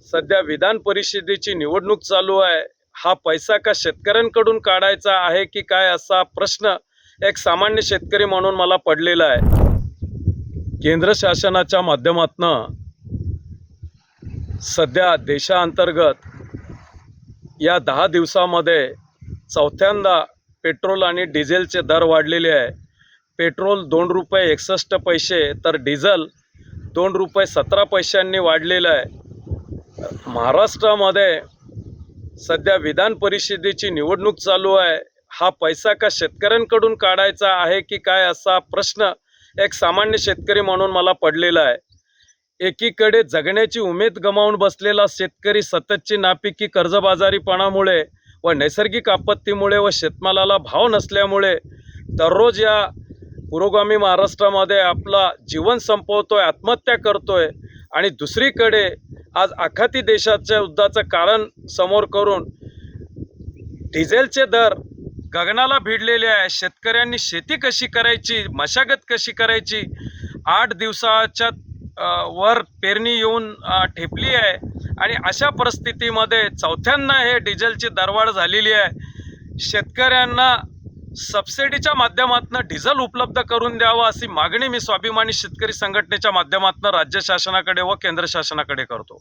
सध्या विधान परिषदेची निवडणूक चालू आहे। हा पैसा का शेतकऱ्यांकडून काढायचा आहे की काय असा प्रश्न एक सामान्य शेतकरी म्हणून मला पडलेला आहे। केंद्र शासनाच्या माध्यमातून सध्या देशांतर्गत या 10 दिवसामध्ये चौथ्यांदा पेट्रोल आणि डिझेलचे दर वाढलेले आहे। पेट्रोल ₹2.61 तर डिझेल ₹2.17 वाढलेलं आहे। महाराष्ट्रामध्ये सध्या विधान परिषदेची निवडणूक चालू आहे। हा पैसा का शेतकऱ्यांकडून काढायचा आहे की काय असा प्रश्न एक सामान्य शेतकरी म्हणून मला पडलेला आहे। एकीकडे जगण्याची उमेद गमावून बसलेला शेतकरी सततची नापिकी, कर्जबाजारीपणामुळे व नैसर्गिक आपत्तीमुळे व शेतमालाला भाव नसल्यामुळे दररोज या पुरोगामी महाराष्ट्रामध्ये आपला जीवन संपवतोय, आत्महत्या करतोय। आणि दुसरीकडे आज आखाती देशाच्या युद्धाचं कारण समोर करून डिझेलचे दर गगनाला भिडलेले आहे। शेतकऱ्यांनी शेती कशी करायची, मशागत कशी करायची, 8 दिवसाच्या वर पेरणी येऊन ठेपली आहे। आणि अशा परिस्थितीमध्ये चौथ्यांदा हे डिझेलची दरवाढ झालेली आहे। शेतकऱ्यांना सबसिडीच्या माध्यमातून डिझेल उपलब्ध करून द्यावं अशी मागणी मी स्वाभिमानी शेतकरी संघटनेच्या माध्यमातून राज्य शासनाकडे व केंद्र शासनाकडे करतो।